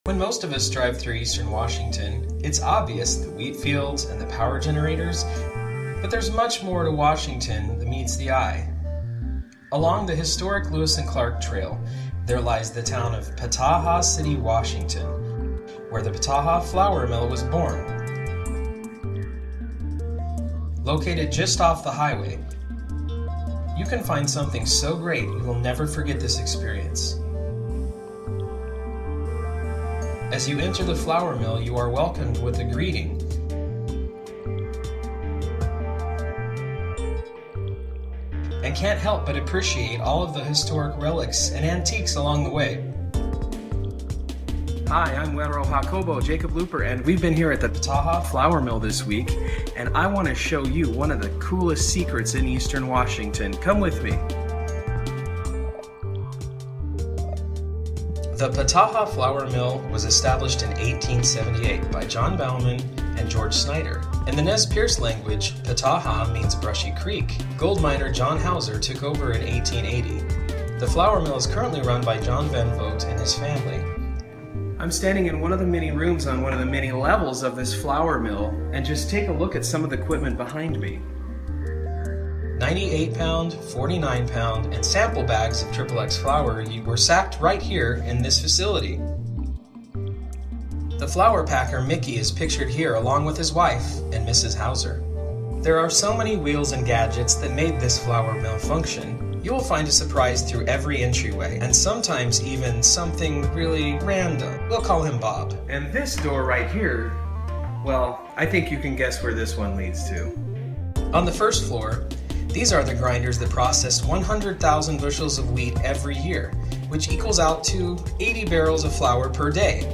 When most of us drive through eastern Washington, it's obvious the wheat fields and the power generators, but there's much more to Washington that meets the eye. Along the historic Lewis and Clark Trail, there lies the town of Pataha City, Washington, where the Pataha Flour Mill was born. Located just off the highway, you can find something so great you will never forget this experience. As you enter the flour mill, you are welcomed with a greeting. And can't help but appreciate all of the historic relics and antiques along the way. Hi, I'm Wero Jacobo, Jacob Looper, and we've been here at the Pataha Flour Mill this week, and I want to show you one of the coolest secrets in eastern Washington. Come with me. The Pataha Flour Mill was established in 1878 by John Bauman and George Snyder. In the Nez Perce language, Pataha means brushy creek. Gold miner John Hauser took over in 1880. The flour mill is currently run by John Van Vogt and his family. I'm standing in one of the many rooms on one of the many levels of this flour mill, and just take a look at some of the equipment behind me. 98-pound, 49-pound, and sample bags of XXX flour were sacked right here in this facility. The flour packer Mickey is pictured here along with his wife and Mrs. Hauser. There are so many wheels and gadgets that made this flour mill function. You will find a surprise through every entryway, and sometimes even something really random. We'll call him Bob. And this door right here, well, I think you can guess where this one leads to. On the first floor, these are the grinders that process 100,000 bushels of wheat every year, which equals out to 80 barrels of flour per day.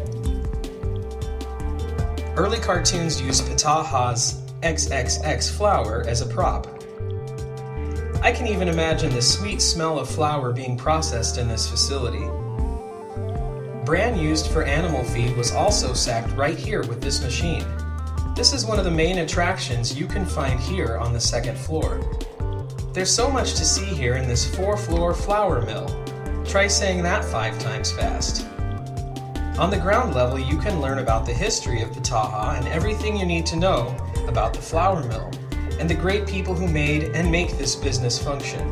Early cartoons used Pataha's XXX flour as a prop. I can even imagine the sweet smell of flour being processed in this facility. Bran used for animal feed was also sacked right here with this machine. This is one of the main attractions you can find here on the second floor. There's so much to see here in this 4-floor flour mill. Try saying that 5 times fast. On the ground level, you can learn about the history of Pataha and everything you need to know about the flour mill and the great people who made and make this business function.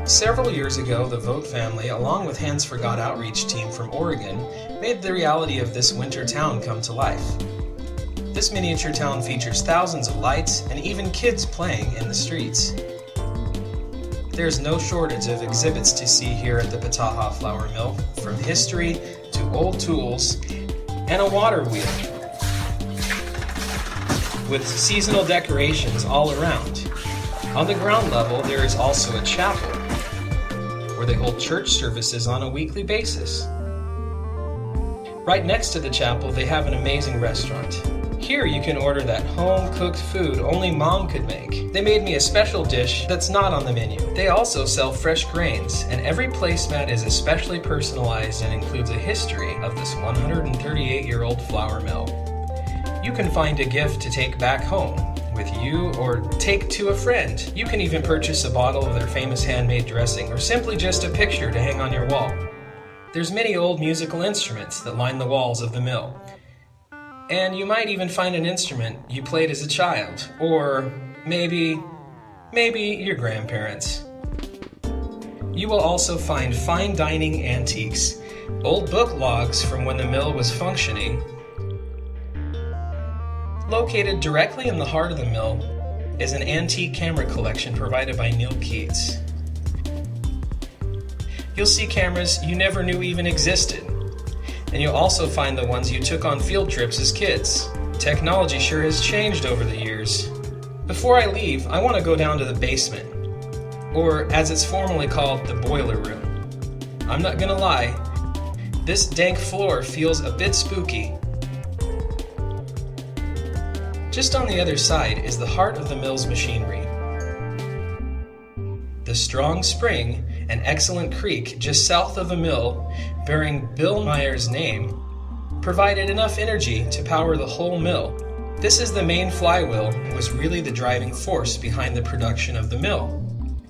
Several years ago, the Vogt family, along with Hands for God outreach team from Oregon, made the reality of this winter town come to life. This miniature town features thousands of lights and even kids playing in the streets. There's no shortage of exhibits to see here at the Pataha Flour Mill, from history to old tools and a water wheel with seasonal decorations all around. On the ground level, there is also a chapel where they hold church services on a weekly basis. Right next to the chapel, they have an amazing restaurant. Here you can order that home-cooked food only Mom could make. They made me a special dish that's not on the menu. They also sell fresh grains, and every placemat is especially personalized and includes a history of this 138-year-old flour mill. You can find a gift to take back home with you or take to a friend. You can even purchase a bottle of their famous handmade dressing or simply just a picture to hang on your wall. There's many old musical instruments that line the walls of the mill. And you might even find an instrument you played as a child, or maybe your grandparents. You will also find fine dining antiques, old book logs from when the mill was functioning. Located directly in the heart of the mill is an antique camera collection provided by Neil Keats. You'll see cameras you never knew even existed. And you'll also find the ones you took on field trips as kids. Technology sure has changed over the years. Before I leave, I want to go down to the basement, or as it's formally called, the boiler room. I'm not gonna lie, this dank floor feels a bit spooky. Just on the other side is the heart of the mill's machinery. The strong spring and excellent creek just south of the mill, bearing Bill Meyer's name, provided enough energy to power the whole mill. This is the main flywheel, was really the driving force behind the production of the mill.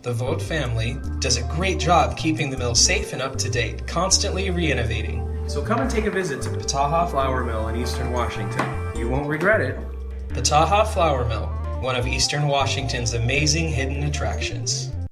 The Vogt family does a great job keeping the mill safe and up to date, constantly re-innovating. So come and take a visit to Pataha Flour Mill in Eastern Washington. You won't regret it. Pataha Flour Mill, one of Eastern Washington's amazing hidden attractions.